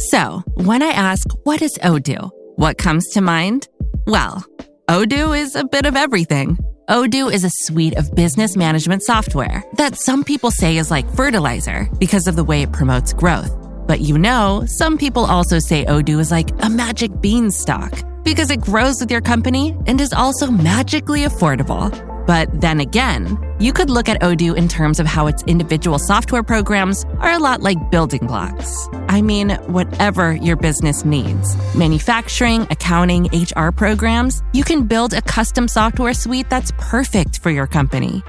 So, when I ask, what is Odoo? What comes to mind? Well, Odoo is a bit of everything. Odoo is a suite of business management software that some people say is like fertilizer because of the way it promotes growth. But some people also say Odoo is like a magic beanstalk because it grows with your company and is also magically affordable. But then again, you could look at Odoo in terms of how its individual software programs are a lot like building blocks. I mean, whatever your business needs, manufacturing, accounting, HR programs, you can build a custom software suite that's perfect for your company.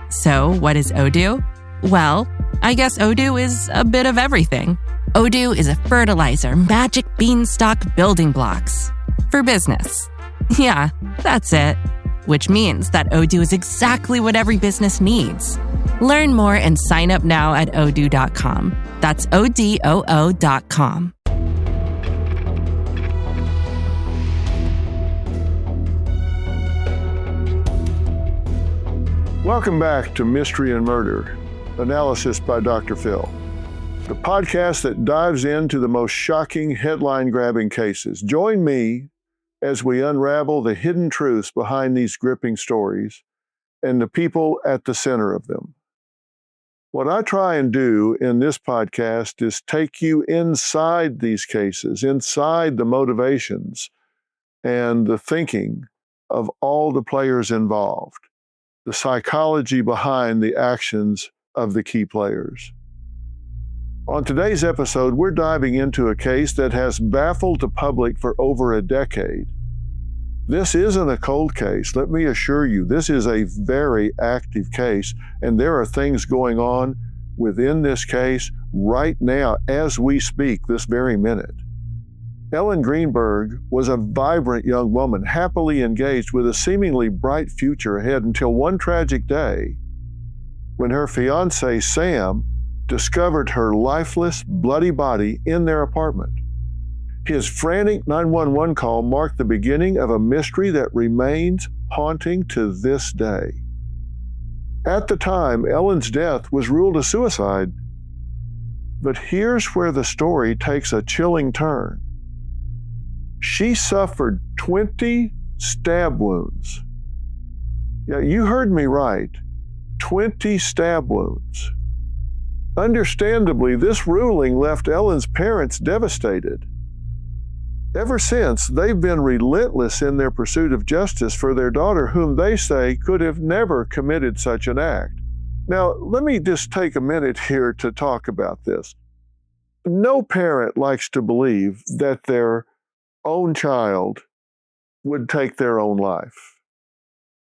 So, what is Odoo? Well, I guess Odoo is a bit of everything. Odoo is a fertilizer, magic beanstalk building blocks for business. Yeah, that's it. Which means that Odoo is exactly what every business needs. Learn more and sign up now at odoo.com. That's ODOO.com. Welcome back to Mystery and Murder, analysis by Dr. Phil, the podcast that dives into the most shocking, headline-grabbing cases. Join me as we unravel the hidden truths behind these gripping stories and the people at the center of them. What I try and do in this podcast is take you inside these cases, inside the motivations and the thinking of all the players involved, the psychology behind the actions of the key players. On today's episode, we're diving into a case that has baffled the public for over a decade. This isn't a cold case. Let me assure you, this is a very active case, and there are things going on within this case right now as we speak, this very minute. Ellen Greenberg was a vibrant young woman, happily engaged with a seemingly bright future ahead until one tragic day when her fiancé, Sam, discovered her lifeless, bloody body in their apartment. His frantic 911 call marked the beginning of a mystery that remains haunting to this day. At the time, Ellen's death was ruled a suicide. But here's where the story takes a chilling turn. She suffered 20 stab wounds. Yeah, you heard me right. 20 stab wounds. Understandably, this ruling left Ellen's parents devastated. Ever since, they've been relentless in their pursuit of justice for their daughter, whom they say could have never committed such an act. Now, let me just take a minute here to talk about this. No parent likes to believe that their own child would take their own life.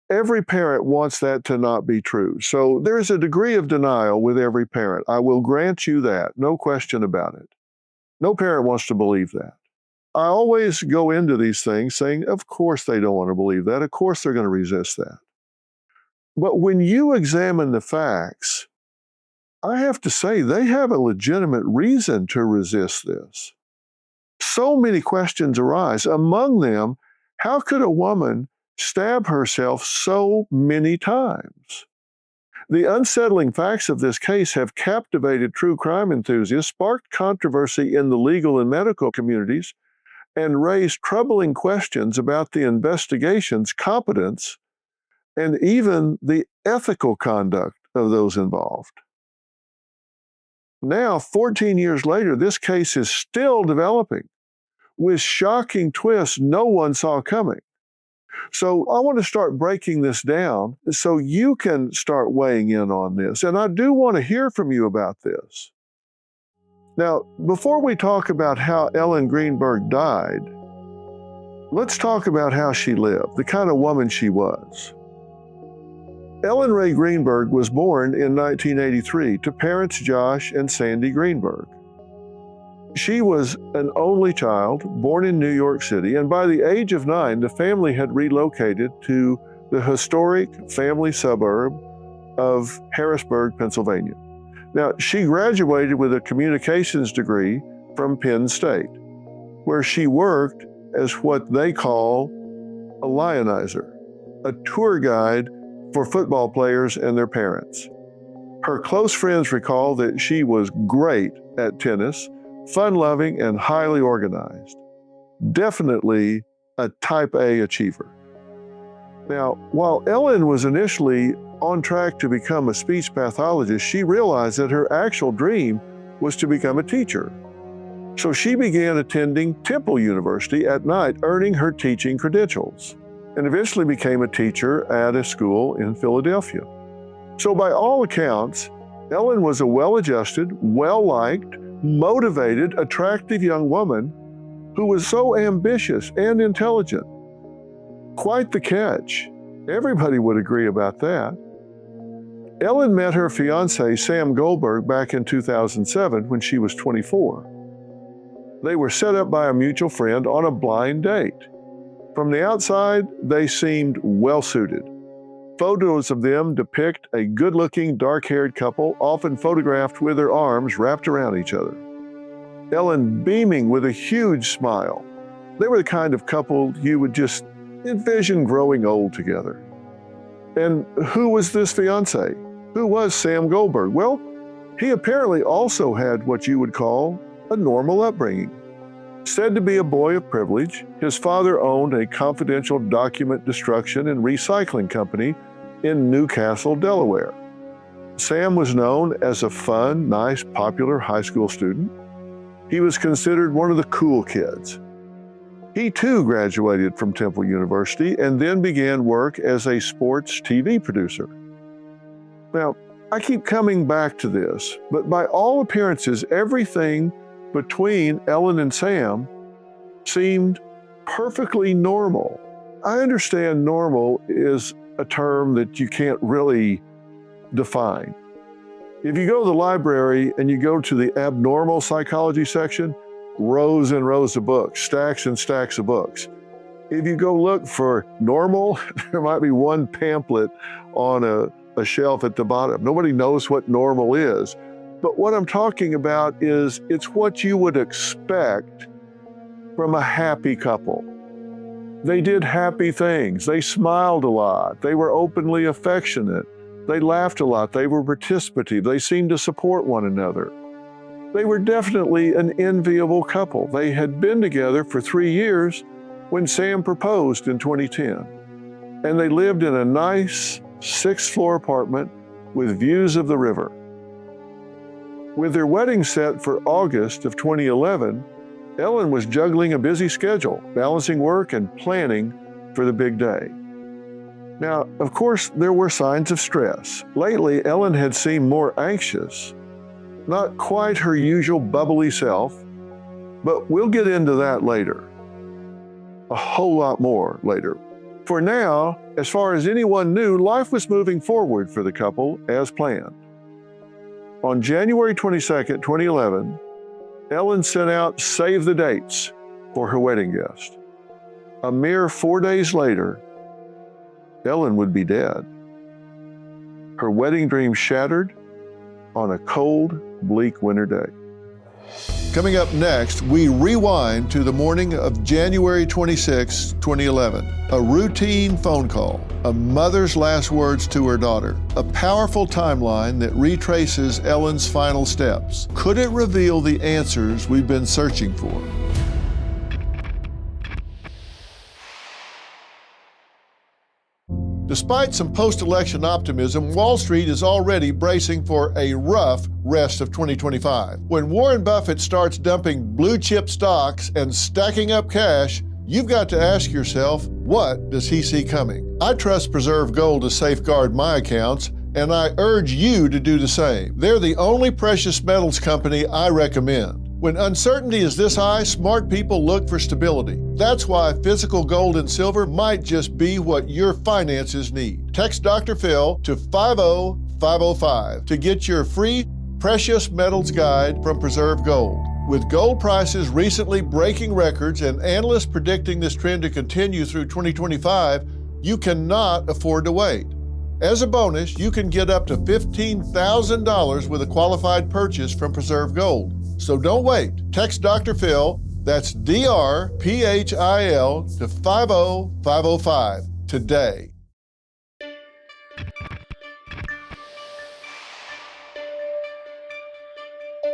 Every parent wants that to not be true. So there's a degree of denial with every parent. I will grant you that, no question about it. No parent wants to believe that. I always go into these things saying, of course they don't want to believe that. Of course they're going to resist that. But when you examine the facts, I have to say they have a legitimate reason to resist this. So many questions arise. Among them, how could a woman stab herself so many times? The unsettling facts of this case have captivated true crime enthusiasts, sparked controversy in the legal and medical communities, and raised troubling questions about the investigation's competence and even the ethical conduct of those involved. Now, 14 years later, this case is still developing with shocking twists no one saw coming. So I want to start breaking this down so you can start weighing in on this. And I do want to hear from you about this. Now, before we talk about how Ellen Greenberg died, let's talk about how she lived, the kind of woman she was. Ellen Ray Greenberg was born in 1983 to parents Josh and Sandy Greenberg. She was an only child, born in New York City, and by the age of 9, the family had relocated to the historic family suburb of Harrisburg, Pennsylvania. Now, she graduated with a communications degree from Penn State, where she worked as what they call a lionizer, a tour guide for football players and their parents. Her close friends recall that she was great at tennis, fun-loving, and highly organized. Definitely a type A achiever. Now, while Ellen was initially on track to become a speech pathologist, she realized that her actual dream was to become a teacher. So she began attending Temple University at night, earning her teaching credentials, and eventually became a teacher at a school in Philadelphia. So by all accounts, Ellen was a well-adjusted, well-liked, motivated, attractive young woman who was so ambitious and intelligent. Quite the catch. Everybody would agree about that. Ellen met her fiancé, Sam Goldberg, back in 2007 when she was 24. They were set up by a mutual friend on a blind date. From the outside, they seemed well-suited. Photos of them depict a good-looking, dark-haired couple, often photographed with their arms wrapped around each other. Ellen beaming with a huge smile. They were the kind of couple you would just envision growing old together. And who was this fiancé? Who was Sam Goldberg? Well, he apparently also had what you would call a normal upbringing. Said to be a boy of privilege, his father owned a confidential document destruction and recycling company in Newcastle, Delaware. Sam was known as a fun, nice, popular high school student. He was considered one of the cool kids. He too graduated from Temple University and then began work as a sports TV producer. Now, I keep coming back to this, but by all appearances, everything between Ellen and Sam seemed perfectly normal. I understand normal is a term that you can't really define. If you go to the library and you go to the abnormal psychology section, rows and rows of books, stacks and stacks of books. If you go look for normal, there might be one pamphlet on a shelf at the bottom. Nobody knows what normal is. But what I'm talking about is it's what you would expect from a happy couple. They did happy things. They smiled a lot. They were openly affectionate. They laughed a lot. They were participative. They seemed to support one another. They were definitely an enviable couple. They had been together for 3 years when Sam proposed in 2010. And they lived in a nice 6th-floor apartment with views of the river. With their wedding set for August of 2011, Ellen was juggling a busy schedule, balancing work and planning for the big day. Now, of course, there were signs of stress. Lately, Ellen had seemed more anxious, not quite her usual bubbly self, but we'll get into that later. A whole lot more later. For now, as far as anyone knew, life was moving forward for the couple as planned. On January 22nd, 2011, Ellen sent out save the dates for her wedding guest. A mere 4 days later, Ellen would be dead. Her wedding dream shattered on a cold, bleak winter day. Coming up next, we rewind to the morning of January 26, 2011. A routine phone call, a mother's last words to her daughter, a powerful timeline that retraces Ellen's final steps. Could it reveal the answers we've been searching for? Despite some post-election optimism, Wall Street is already bracing for a rough rest of 2025. When Warren Buffett starts dumping blue-chip stocks and stacking up cash, you've got to ask yourself, what does he see coming? I trust Preserve Gold to safeguard my accounts, and I urge you to do the same. They're the only precious metals company I recommend. When uncertainty is this high, smart people look for stability. That's why physical gold and silver might just be what your finances need. Text Dr. Phil to 50505 to get your free precious metals guide from Preserve Gold. With gold prices recently breaking records and analysts predicting this trend to continue through 2025, you cannot afford to wait. As a bonus, you can get up to $15,000 with a qualified purchase from Preserve Gold. So don't wait. Text Dr. Phil, that's DRPHIL, to 50505 today.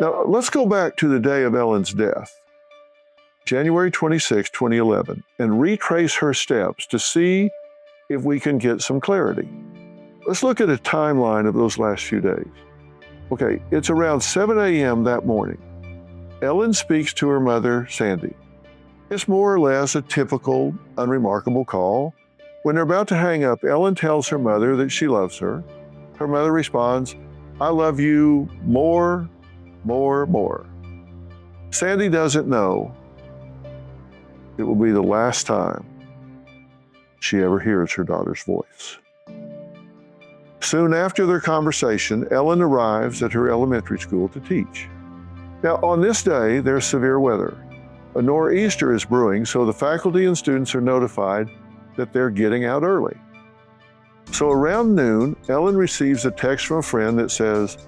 Now, let's go back to the day of Ellen's death, January 26, 2011, and retrace her steps to see if we can get some clarity. Let's look at a timeline of those last few days. Okay, it's around 7 a.m. that morning. Ellen speaks to her mother, Sandy. It's more or less a typical, unremarkable call. When they're about to hang up, Ellen tells her mother that she loves her. Her mother responds, "I love you more. Sandy doesn't know it will be the last time she ever hears her daughter's voice." Soon after their conversation, Ellen arrives at her elementary school to teach. Now, on this day, there's severe weather. A nor'easter is brewing, so the faculty and students are notified that they're getting out early. So around noon, Ellen receives a text from a friend that says,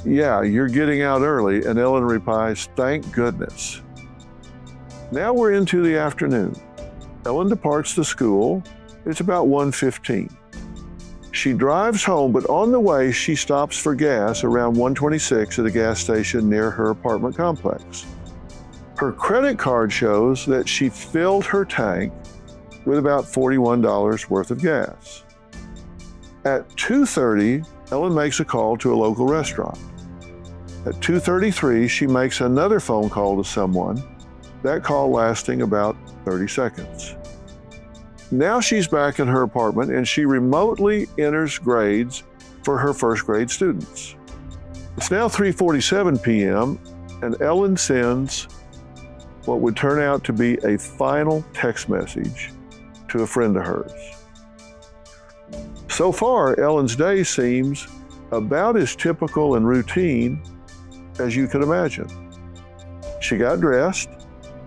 yeah, you're getting out early, and Ellen replies, "Thank goodness." Now we're into the afternoon. Ellen departs the school. It's about 1:15. She drives home, but on the way, she stops for gas around 1:26 at a gas station near her apartment complex. Her credit card shows that she filled her tank with about $41 worth of gas. At 2:30, Ellen makes a call to a local restaurant. At 2:33, she makes another phone call to someone, that call lasting about 30 seconds. Now she's back in her apartment and she remotely enters grades for her first grade students. It's now 3:47 p.m. and Ellen sends what would turn out to be a final text message to a friend of hers. So far, Ellen's day seems about as typical and routine as you could imagine. She got dressed,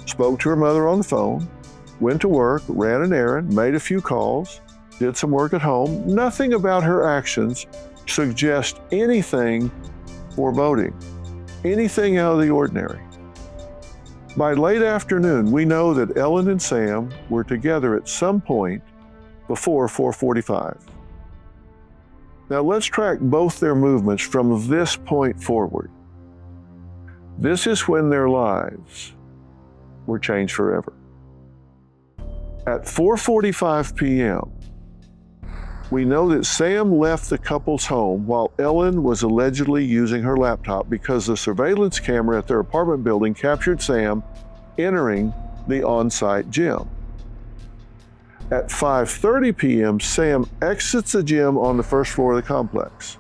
spoke to her mother on the phone, went to work, ran an errand, made a few calls, did some work at home. Nothing about her actions suggests anything foreboding, anything out of the ordinary. By late afternoon, we know that Ellen and Sam were together at some point before 4:45. Now let's track both their movements from this point forward. This is when their lives were changed forever. At 4:45 p.m., we know that Sam left the couple's home while Ellen was allegedly using her laptop because the surveillance camera at their apartment building captured Sam entering the on-site gym. At 5:30 p.m., Sam exits the gym on the first floor of the complex.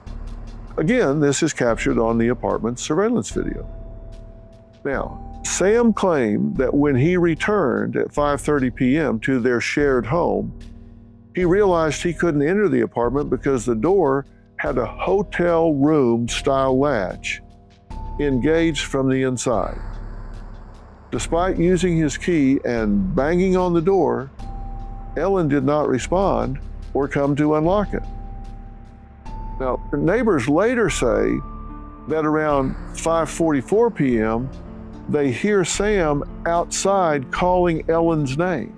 Again, this is captured on the apartment's surveillance video. Now, Sam claimed that when he returned at 5:30 p.m. to their shared home, he realized he couldn't enter the apartment because the door had a hotel room style latch engaged from the inside. Despite using his key and banging on the door, Ellen did not respond or come to unlock it. Now, neighbors later say that around 5:44 p.m., they hear Sam outside calling Ellen's name.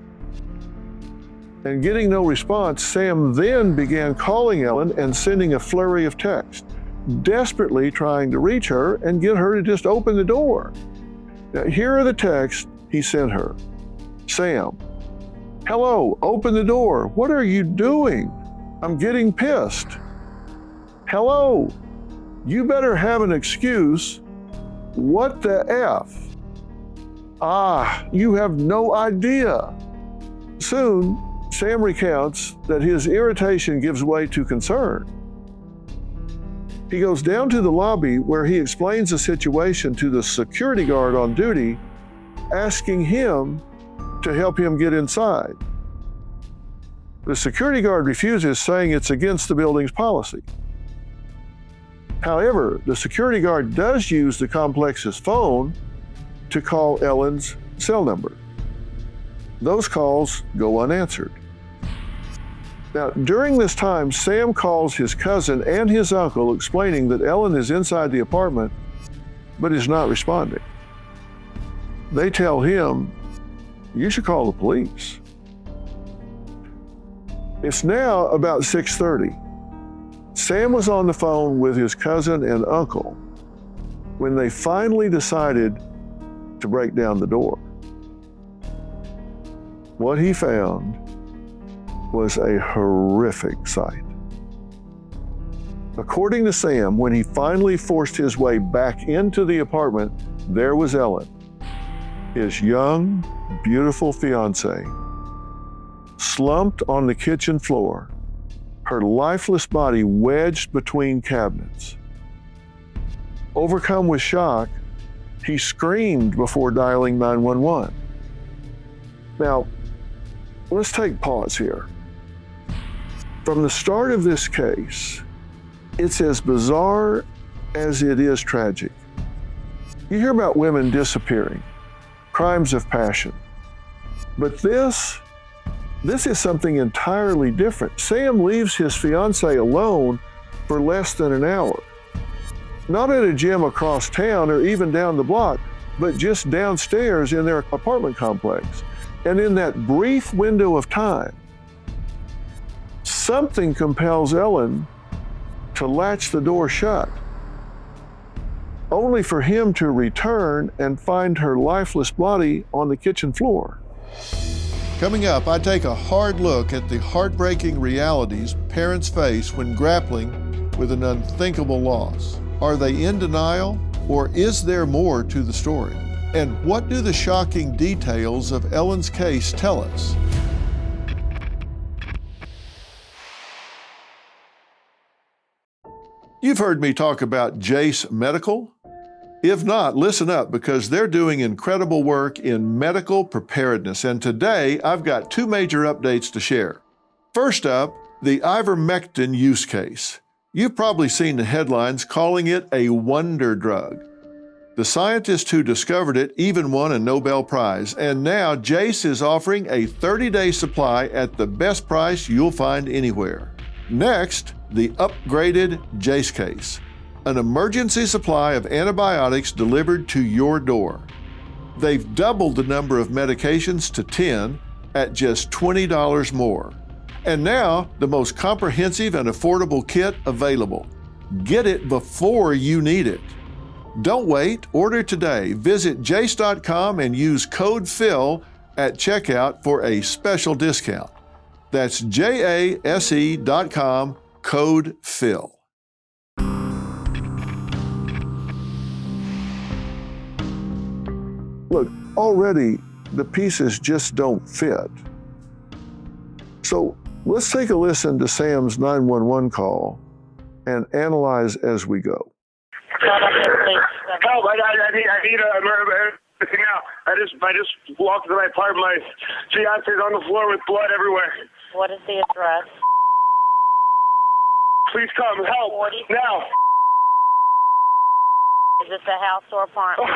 And getting no response, Sam then began calling Ellen and sending a flurry of texts, desperately trying to reach her and get her to just open the door. Now, here are the texts he sent her. Sam, hello, open the door. What are you doing? I'm getting pissed. Hello, you better have an excuse. What the F? You have no idea. Soon, Sam recounts that his irritation gives way to concern. He goes down to the lobby where he explains the situation to the security guard on duty, asking him to help him get inside. The security guard refuses, saying it's against the building's policy. However, the security guard does use the complex's phone to call Ellen's cell number. Those calls go unanswered. Now, during this time, Sam calls his cousin and his uncle, explaining that Ellen is inside the apartment, but is not responding. They tell him, you should call the police. It's now about 6:30. Sam was on the phone with his cousin and uncle when they finally decided to break down the door, what he found was a horrific sight. According to Sam, when he finally forced his way back into the apartment, there was Ellen, his young, beautiful fiancée, slumped on the kitchen floor, her lifeless body wedged between cabinets. Overcome with shock, he screamed before dialing 911. Now, let's take pause here. From the start of this case, it's as bizarre as it is tragic. You hear about women disappearing, crimes of passion. But this is something entirely different. Sam leaves his fiancée alone for less than an hour. Not at a gym across town or even down the block, but just downstairs in their apartment complex. And in that brief window of time, something compels Ellen to latch the door shut, only for him to return and find her lifeless body on the kitchen floor. Coming up, I take a hard look at the heartbreaking realities parents face when grappling with an unthinkable loss. Are they in denial, or is there more to the story? And what do the shocking details of Ellen's case tell us? You've heard me talk about Jace Medical. If not, listen up, because they're doing incredible work in medical preparedness. And today, I've got two major updates to share. First up, the ivermectin use case. You've probably seen the headlines calling it a wonder drug. The scientist who discovered it even won a Nobel Prize, and now Jace is offering a 30-day supply at the best price you'll find anywhere. Next, the upgraded Jace case, an emergency supply of antibiotics delivered to your door. They've doubled the number of medications to 10 at just $20 more. And now, the most comprehensive and affordable kit available. Get it before you need it. Don't wait, order today. Visit jace.com and use code PHIL at checkout for a special discount. That's JASE.com, code PHIL. Look, already the pieces just don't fit. So let's take a listen to Sam's 911 call and analyze as we go. Help! I need a emergency now. I just walked to my apartment. My fiance's on the floor with blood everywhere. What is the address? Please come, help now. Is this a house or apartment?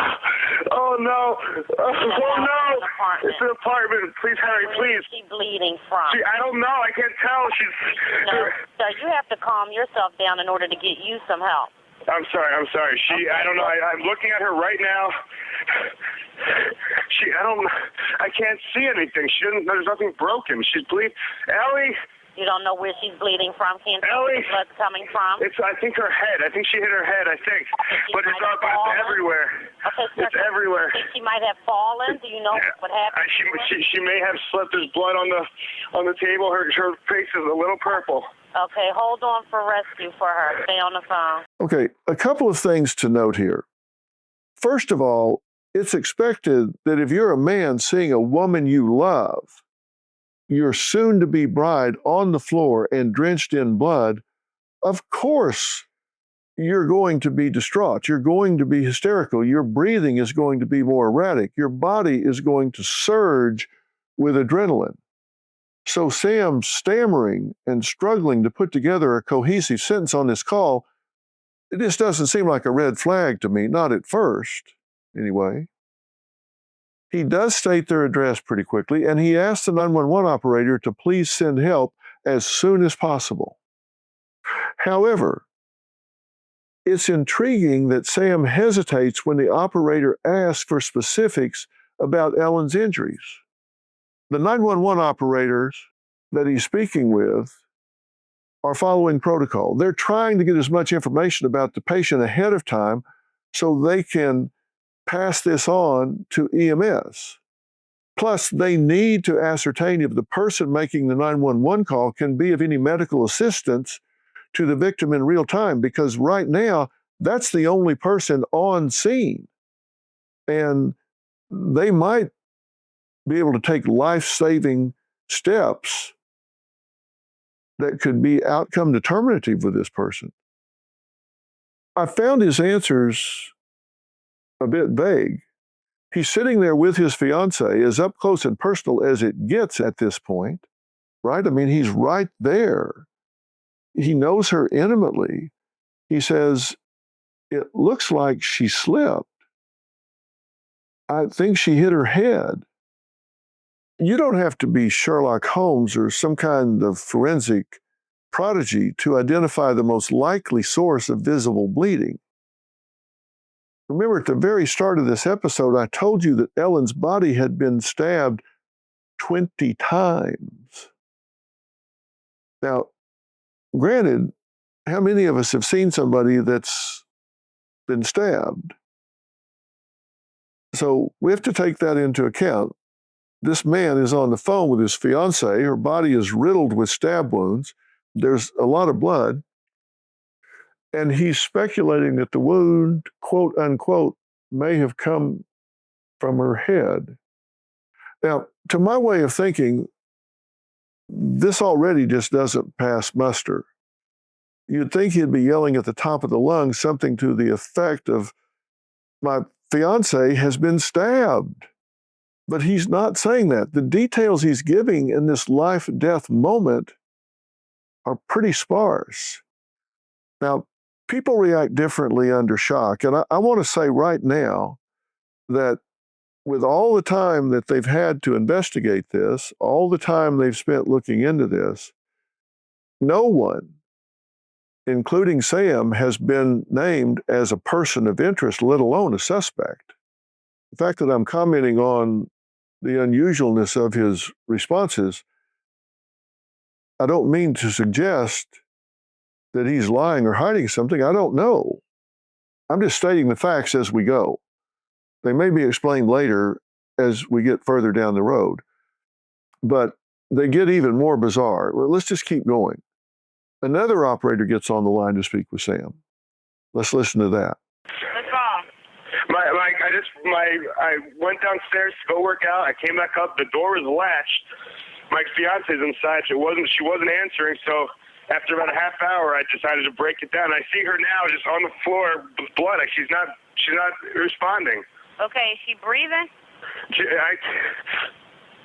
Oh no! It's an apartment. Please hurry, please. Where is she bleeding from? I don't know. I can't tell. No, sir, you have to calm yourself down in order to get you some help. I'm sorry. Okay. I don't know. I'm looking at her right now. I can't see anything. There's nothing broken. She's bleeding. Ellie! You don't know where she's bleeding from? Can't tell where the blood's coming from? I think her head. I think she hit her head, But it's everywhere. Okay, sir. It's everywhere. Think she might have fallen? Do you know what happened? She may have slipped. There's blood on the table. Her face is a little purple. Okay, hold on for rescue for her. Stay on the phone. Okay, a couple of things to note here. First of all, it's expected that if you're a man seeing a woman you love, your soon-to-be bride on the floor and drenched in blood, of course you're going to be distraught. You're going to be hysterical. Your breathing is going to be more erratic. Your body is going to surge with adrenaline. So Sam stammering and struggling to put together a cohesive sentence on this call, it just doesn't seem like a red flag to me, not at first, anyway. He does state their address pretty quickly, and he asks the 911 operator to please send help as soon as possible. However, it's intriguing that Sam hesitates when the operator asks for specifics about Ellen's injuries. The 911 operators that he's speaking with are following protocol. They're trying to get as much information about the patient ahead of time so they can pass this on to EMS. Plus, they need to ascertain if the person making the 911 call can be of any medical assistance to the victim in real time, because right now, that's the only person on scene. And they might be able to take life-saving steps that could be outcome determinative with this person. I found his answers a bit vague. He's sitting there with his fiancée, as up close and personal as it gets at this point, right? I mean, he's right there. He knows her intimately. He says, it looks like she slipped. I think she hit her head. You don't have to be Sherlock Holmes or some kind of forensic prodigy to identify the most likely source of visible bleeding. Remember, at the very start of this episode, I told you that Ellen's body had been stabbed 20 times. Now, granted, how many of us have seen somebody that's been stabbed? So we have to take that into account. This man is on the phone with his fiancée. Her body is riddled with stab wounds. There's a lot of blood. And he's speculating that the wound, quote unquote, may have come from her head. Now, to my way of thinking, this already just doesn't pass muster. You'd think he'd be yelling at the top of the lungs something to the effect of, my fiancée has been stabbed. But he's not saying that. The details he's giving in this life-death moment are pretty sparse. Now, people react differently under shock. And I want to say right now that with all the time that they've had to investigate this, all the time they've spent looking into this, no one, including Sam, has been named as a person of interest, let alone a suspect. The fact that I'm commenting on the unusualness of his responses, I don't mean to suggest that he's lying or hiding something. I don't know. I'm just stating the facts as we go. They may be explained later as we get further down the road, but they get even more bizarre. Well, let's just keep going. Another operator gets on the line to speak with Sam. Let's listen to that. What's wrong? I went downstairs to go work out. I came back up. The door was latched. My fiance's inside. She wasn't answering. So after about a half hour, I decided to break it down. I see her now just on the floor with blood. Like she's not responding. Okay, is she breathing?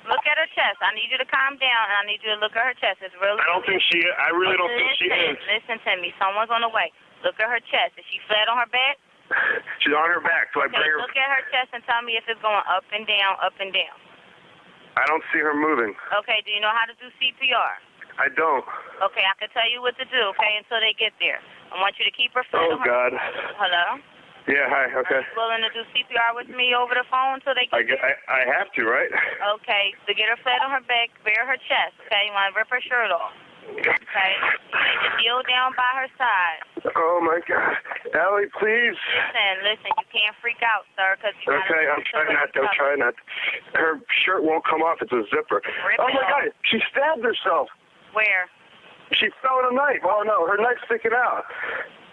Look at her chest. I need you to calm down, and I need you to look at her chest. It's really. I really don't think she is. Listen to me. Someone's on the way. Look at her chest. Is she flat on her back? She's on her back. So I bring her. Look at her chest and tell me if it's going up and down, up and down. I don't see her moving. Okay, do you know how to do CPR? I don't. Okay, I can tell you what to do, okay, until they get there. I want you to keep her flat on her. God. Hello? Yeah, hi, okay. Are you willing to do CPR with me over the phone until they get there? I have to, right? Okay, so get her flat on her back, bare her chest, okay? You want to rip her shirt off. Okay? You need to kneel down by her side. Oh, my God. Allie, please. Listen, you can't freak out, sir, because you Okay, I'm trying not to. Her shirt won't come off. It's a zipper. Rip oh, it my off. God. She stabbed herself. Where? She fell in a knife. Oh, no, her knife's sticking out.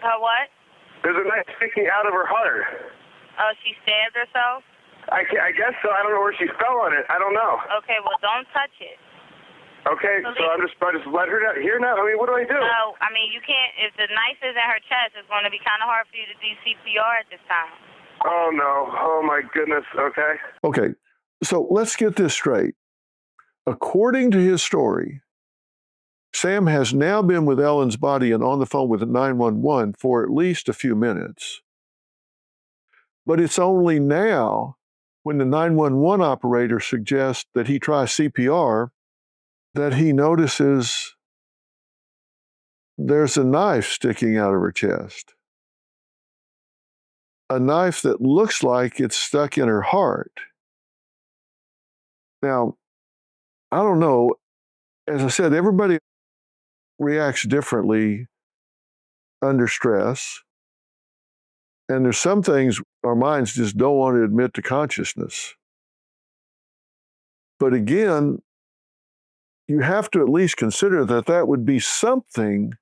Her what? There's a knife sticking out of her heart. Oh, she stabbed herself? I guess so. I don't know where she fell on it. I don't know. Okay, well, don't touch it. Okay, so I just let her here now. I mean, what do I do? No, I mean, you can't. If the knife is in her chest, it's going to be kind of hard for you to do CPR at this time. Oh, no. Oh, my goodness. Okay. Okay, so let's get this straight. According to his story, Sam has now been with Ellen's body and on the phone with 911 for at least a few minutes. But it's only now, when the 911 operator suggests that he try CPR, that he notices there's a knife sticking out of her chest. A knife that looks like it's stuck in her heart. Now, I don't know. As I said, everybody reacts differently under stress. And there's some things our minds just don't want to admit to consciousness. But again, you have to at least consider that that would be something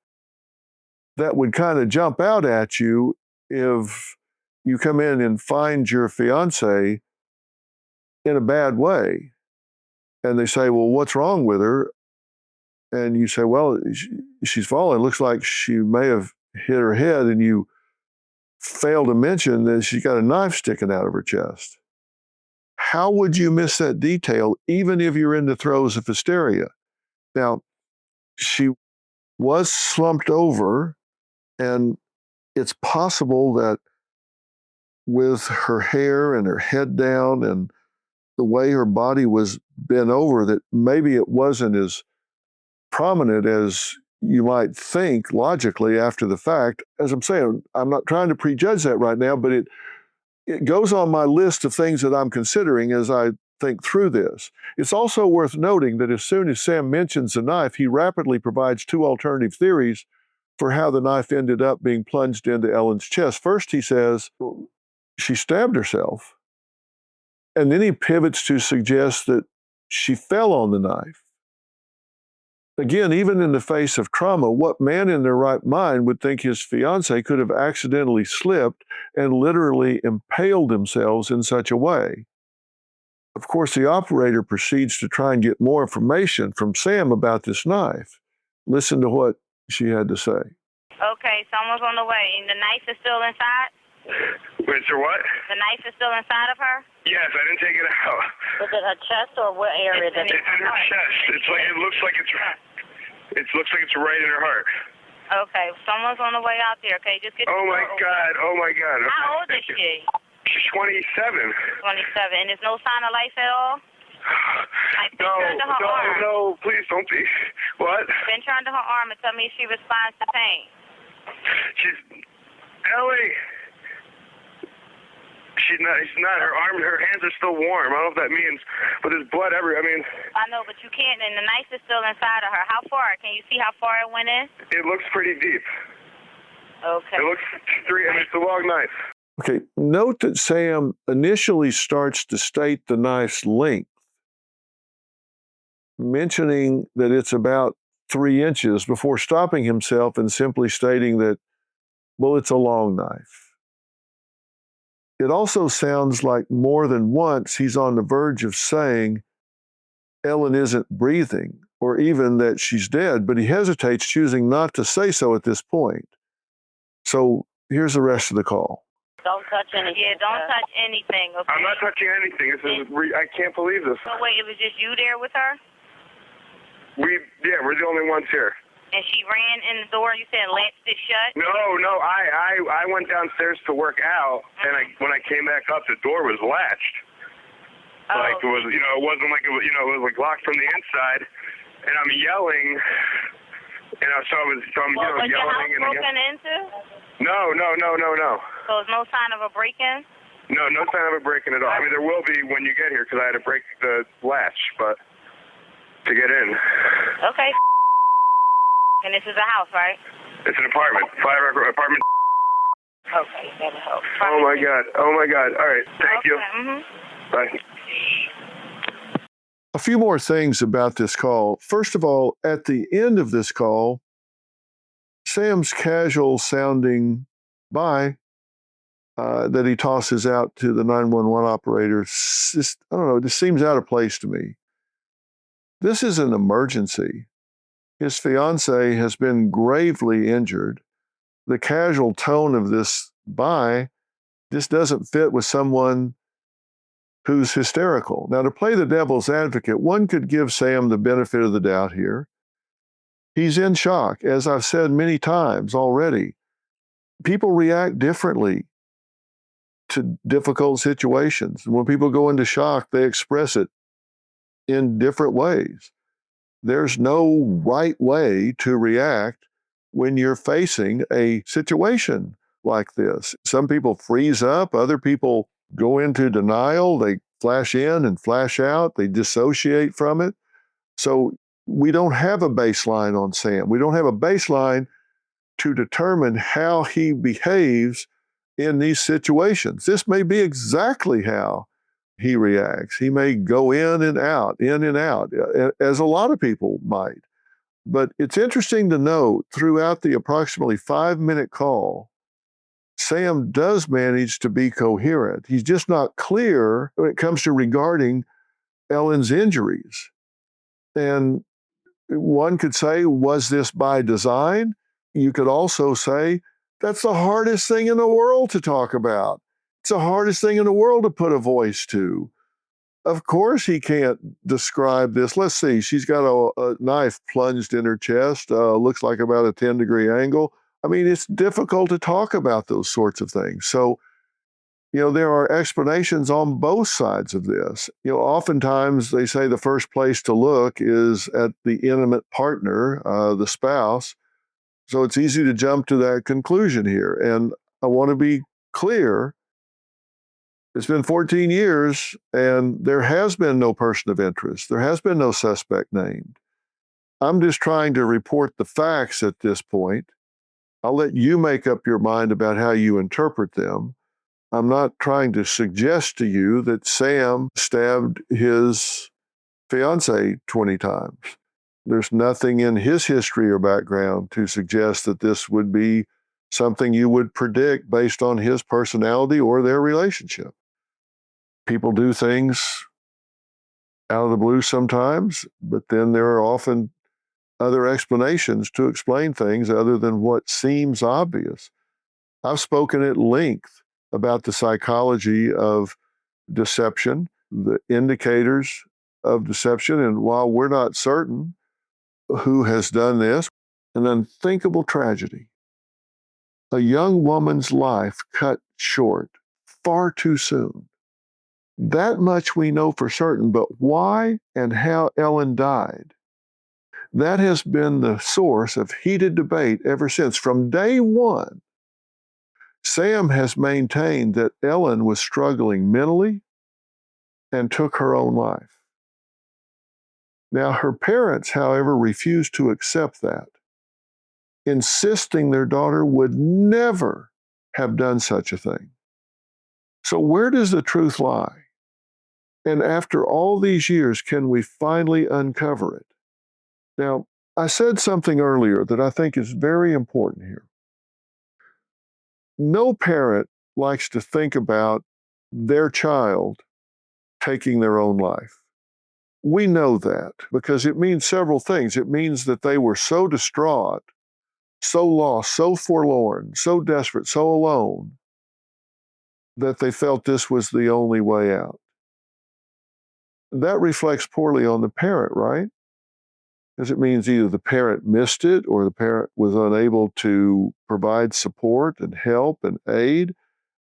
that would kind of jump out at you if you come in and find your fiance in a bad way. And they say, well, what's wrong with her? And you say, well, she's fallen. It looks like she may have hit her head, and you fail to mention that she's got a knife sticking out of her chest. How would you miss that detail, even if you're in the throes of hysteria? Now, she was slumped over, and it's possible that with her hair and her head down and the way her body was bent over, that maybe it wasn't as prominent as you might think logically after the fact. As I'm saying, I'm not trying to prejudge that right now, but it goes on my list of things that I'm considering as I think through this. It's also worth noting that as soon as Sam mentions the knife, he rapidly provides two alternative theories for how the knife ended up being plunged into Ellen's chest. First, he says she stabbed herself, and then he pivots to suggest that she fell on the knife. Again, even in the face of trauma, what man in their right mind would think his fiancée could have accidentally slipped and literally impaled themselves in such a way? Of course, the operator proceeds to try and get more information from Sam about this knife. Listen to what she had to say. Okay, someone's on the way, and the knife is still inside? Wait, sir, what? The knife is still inside of her? Yes, I didn't take it out. Was it her chest or what area? It's in her chest. It looks like it's right in her heart. Okay, someone's on the way out there. Okay, just get. Oh my God! Okay. How old is she? She's 27. 27, and there's no sign of life at all. Like, turn to her arm. No, please don't be. What? Then turn to her arm and tell me if she responds to pain. Ellie. She's not. Her hands are still warm. I don't know if that means, but there's blood everywhere. I know, but you can't, and the knife is still inside of her. How far? Can you see how far it went in? It looks pretty deep. Okay. It looks it's a long knife. Okay, note that Sam initially starts to state the knife's length, mentioning that it's about 3 inches before stopping himself and simply stating that, well, it's a long knife. It also sounds like more than once he's on the verge of saying Ellen isn't breathing, or even that she's dead, but he hesitates, choosing not to say so at this point. So here's the rest of the call. Don't touch anything. Yeah, don't touch anything. Okay? I'm not touching anything. I can't believe this. So wait, it was just you there with her? We're the only ones here. And she ran in the door, you said latched it shut? No, I went downstairs to work out, and when I came back up, the door was latched. Oh. Like it was, it wasn't like it was, it was like locked from the inside, and I'm yelling, and I'm was yelling. Your house broken into? No. So there's no sign of a break-in? No sign of a break-in at all. There will be when you get here, because I had to break the latch, but to get in. Okay. And this is a house, right? It's an apartment. Apartment. Okay, that'll help. Oh my God. All right. Thank you. Mm-hmm. Bye. A few more things about this call. First of all, at the end of this call, Sam's casual sounding bye that he tosses out to the 911 operator, just, I don't know, it just seems out of place to me. This is an emergency. His fiancée has been gravely injured. The casual tone of this bye just doesn't fit with someone who's hysterical. Now, to play the devil's advocate, one could give Sam the benefit of the doubt here. He's in shock, as I've said many times already. People react differently to difficult situations. When people go into shock, they express it in different ways. There's no right way to react when you're facing a situation like this. Some people freeze up, other people go into denial, they flash in and flash out, they dissociate from it. So we don't have a baseline on Sam. We don't have a baseline to determine how he behaves in these situations. This may be exactly how he reacts. He may go in and out, as a lot of people might. But it's interesting to note throughout the approximately 5-minute call, Sam does manage to be coherent. He's just not clear when it comes to regarding Ellen's injuries. And one could say, was this by design? You could also say, that's the hardest thing in the world to talk about. It's the hardest thing in the world to put a voice to. Of course he can't describe this. Let's see, she's got a knife plunged in her chest, looks like about a 10-degree angle. I mean, it's difficult to talk about those sorts of things. So, there are explanations on both sides of this. Oftentimes they say the first place to look is at the intimate partner, the spouse. So it's easy to jump to that conclusion here. And I want to be clear, it's been 14 years and there has been no person of interest. There has been no suspect named. I'm just trying to report the facts at this point. I'll let you make up your mind about how you interpret them. I'm not trying to suggest to you that Sam stabbed his fiancée 20 times. There's nothing in his history or background to suggest that this would be something you would predict based on his personality or their relationship. People do things out of the blue sometimes, but then there are often other explanations to explain things other than what seems obvious. I've spoken at length about the psychology of deception, the indicators of deception, and while we're not certain who has done this, an unthinkable tragedy. A young woman's life cut short far too soon. That much we know for certain, but why and how Ellen died, that has been the source of heated debate ever since. From day one, Sam has maintained that Ellen was struggling mentally and took her own life. Now, her parents, however, refused to accept that, insisting their daughter would never have done such a thing. So where does the truth lie? And after all these years, can we finally uncover it? Now, I said something earlier that I think is very important here. No parent likes to think about their child taking their own life. We know that because it means several things. It means that they were so distraught, so lost, so forlorn, so desperate, so alone, that they felt this was the only way out. That reflects poorly on the parent, right? Because it means either the parent missed it or the parent was unable to provide support and help and aid.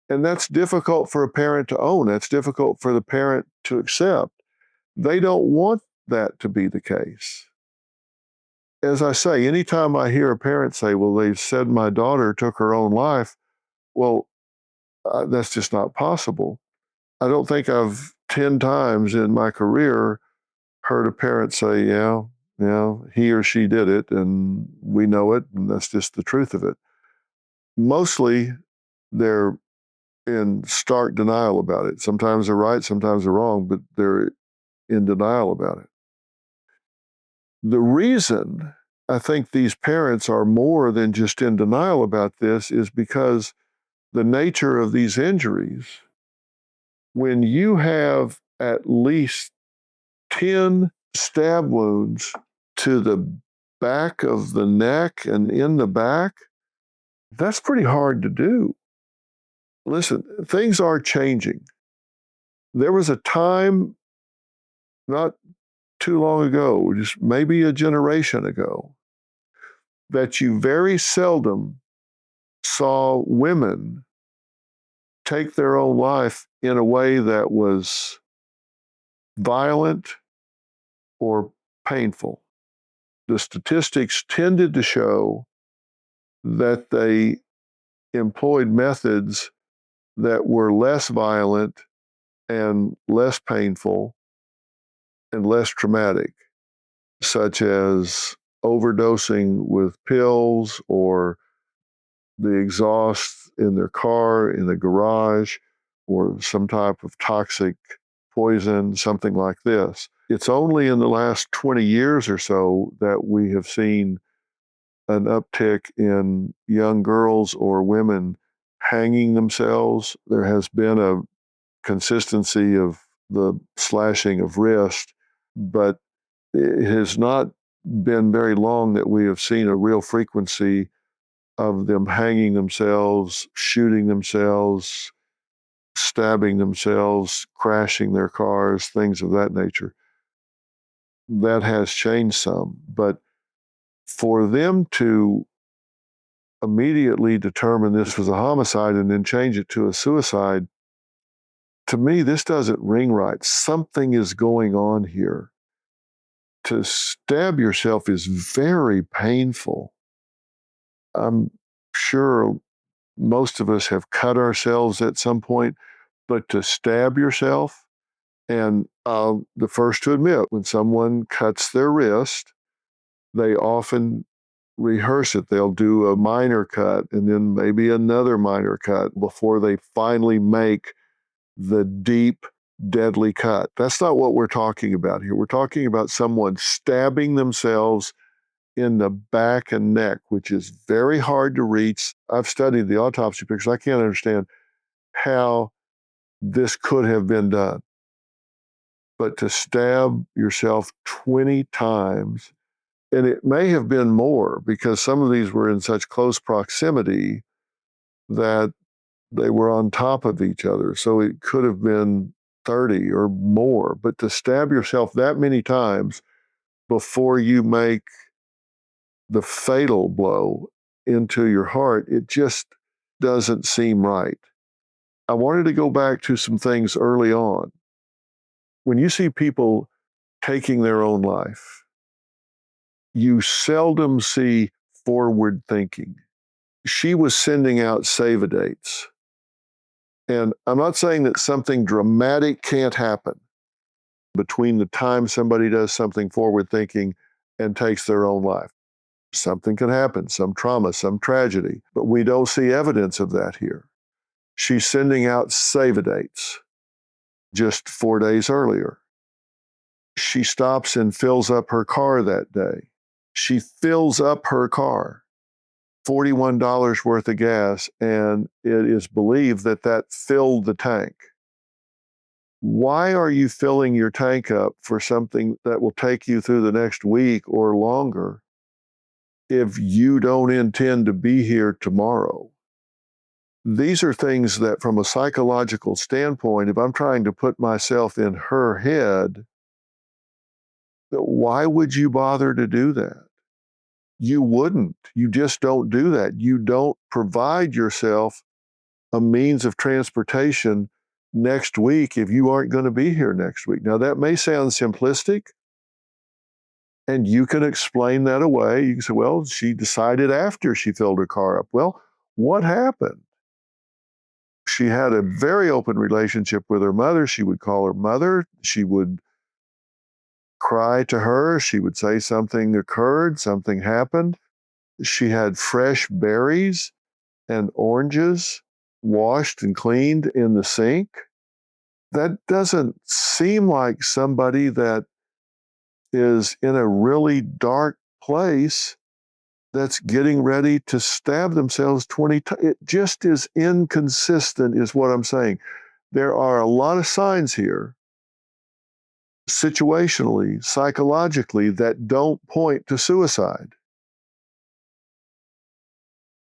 And that's difficult for a parent to own. That's difficult for the parent to accept. They don't want that to be the case. As I say, anytime I hear a parent say, well, they said my daughter took her own life, well, that's just not possible. I don't think I've 10 times in my career heard a parent say, yeah, he or she did it, and we know it, and that's just the truth of it. Mostly, they're in stark denial about it. Sometimes they're right, sometimes they're wrong, but they're in denial about it. The reason I think these parents are more than just in denial about this is because the nature of these injuries, when you have at least 10 stab wounds to the back of the neck and in the back, that's pretty hard to do. Listen, things are changing. There was a time not too long ago, just maybe a generation ago, that you very seldom saw women take their own life in a way that was violent or painful. The statistics tended to show that they employed methods that were less violent and less painful and less traumatic, such as overdosing with pills or the exhaust in their car, in the garage, or some type of toxic poison, something like this. It's only in the last 20 years or so that we have seen an uptick in young girls or women hanging themselves. There has been a consistency of the slashing of wrist, but it has not been very long that we have seen a real frequency of them hanging themselves, shooting themselves, stabbing themselves, crashing their cars, things of that nature. That has changed some, but for them to immediately determine this was a homicide and then change it to a suicide, to me, this doesn't ring right. Something is going on here. To stab yourself is very painful. I'm sure most of us have cut ourselves at some point, but to stab yourself, and I'm the first to admit, when someone cuts their wrist, they often rehearse it. They'll do a minor cut and then maybe another minor cut before they finally make the deep, deadly cut. That's not what we're talking about here. We're talking about someone stabbing themselves in the back and neck, which is very hard to reach. I've studied the autopsy pictures. I can't understand how this could have been done. But to stab yourself 20 times, and it may have been more because some of these were in such close proximity that they were on top of each other. So it could have been 30 or more. But to stab yourself that many times before you make the fatal blow into your heart, it just doesn't seem right. I wanted to go back to some things early on. When you see people taking their own life, you seldom see forward thinking. She was sending out save-a-dates. And I'm not saying that something dramatic can't happen between the time somebody does something forward thinking and takes their own life. Something can happen, some trauma, some tragedy, but we don't see evidence of that here. She's sending out save-a-dates just 4 days earlier. She stops and fills up her car that day. She fills up her car, $41 worth of gas, and it is believed that that filled the tank. Why are you filling your tank up for something that will take you through the next week or longer if you don't intend to be here tomorrow? These are things that, from a psychological standpoint, if I'm trying to put myself in her head, why would you bother to do that? You wouldn't. You just don't do that. You don't provide yourself a means of transportation next week if you aren't going to be here next week. Now, that may sound simplistic, and you can explain that away. You can say, well, she decided after she filled her car up. Well, what happened? She had a very open relationship with her mother. She would call her mother. She would cry to her. She would say something occurred, something happened. She had fresh berries and oranges washed and cleaned in the sink. That doesn't seem like somebody that is in a really dark place that's getting ready to stab themselves 20 times. It just is inconsistent, is what I'm saying. There are a lot of signs here, situationally, psychologically, that don't point to suicide.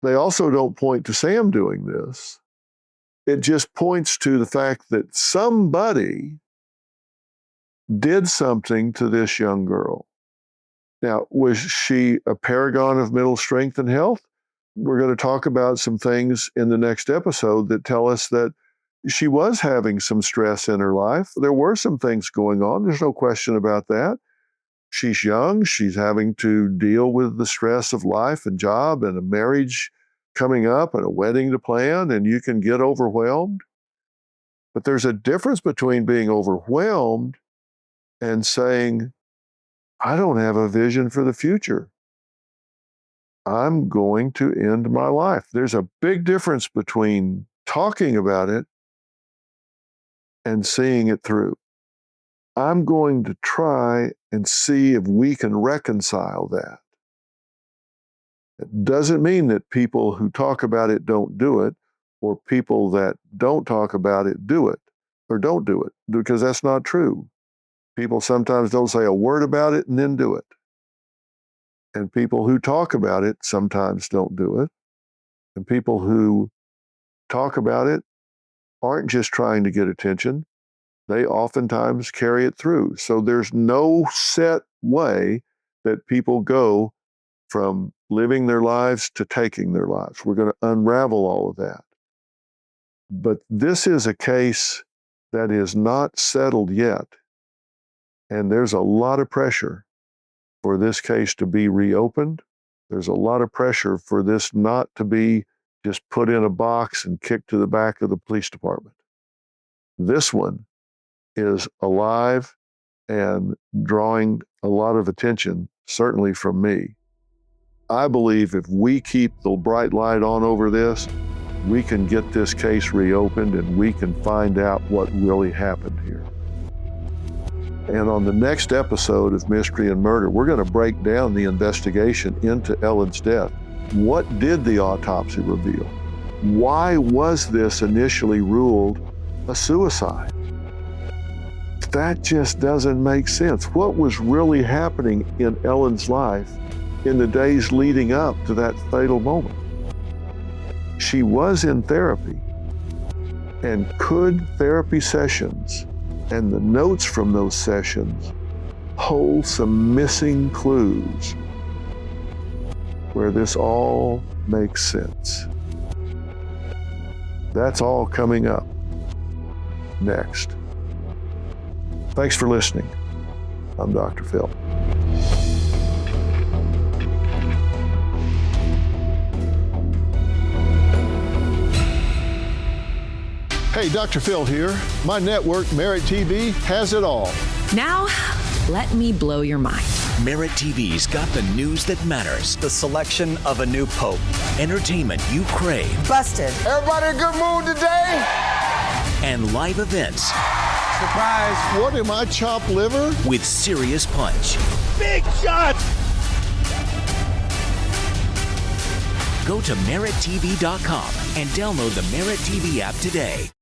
They also don't point to Sam doing this. It just points to the fact that somebody did something to this young girl. Now, was she a paragon of mental strength and health? We're going to talk about some things in the next episode that tell us that she was having some stress in her life. There were some things going on. There's no question about that. She's young. She's having to deal with the stress of life and job and a marriage coming up and a wedding to plan, and you can get overwhelmed. But there's a difference between being overwhelmed and saying, I don't have a vision for the future. I'm going to end my life. There's a big difference between talking about it and seeing it through. I'm going to try and see if we can reconcile that. It doesn't mean that people who talk about it don't do it, or people that don't talk about it do it, or don't do it, because that's not true. People sometimes don't say a word about it and then do it. And people who talk about it sometimes don't do it. And people who talk about it aren't just trying to get attention. They oftentimes carry it through. So there's no set way that people go from living their lives to taking their lives. We're going to unravel all of that. But this is a case that is not settled yet. And there's a lot of pressure for this case to be reopened. There's a lot of pressure for this not to be just put in a box and kicked to the back of the police department. This one is alive and drawing a lot of attention, certainly from me. I believe if we keep the bright light on over this, we can get this case reopened and we can find out what really happened here. And on the next episode of Mystery and Murder, we're going to break down the investigation into Ellen's death. What did the autopsy reveal? Why was this initially ruled a suicide? That just doesn't make sense. What was really happening in Ellen's life in the days leading up to that fatal moment? She was in therapy, and could therapy sessions and the notes from those sessions hold some missing clues where this all makes sense? That's all coming up next. Thanks for listening. I'm Dr. Phil. Hey, Dr. Phil here. My network, Merit TV, has it all. Now, let me blow your mind. Merit TV's got the news that matters. The selection of a new pope. Entertainment you crave. Busted. Everybody in a good mood today? And live events. Surprise. What am I, chopped liver? With serious punch. Big shot! Go to merittv.com and download the Merit TV app today.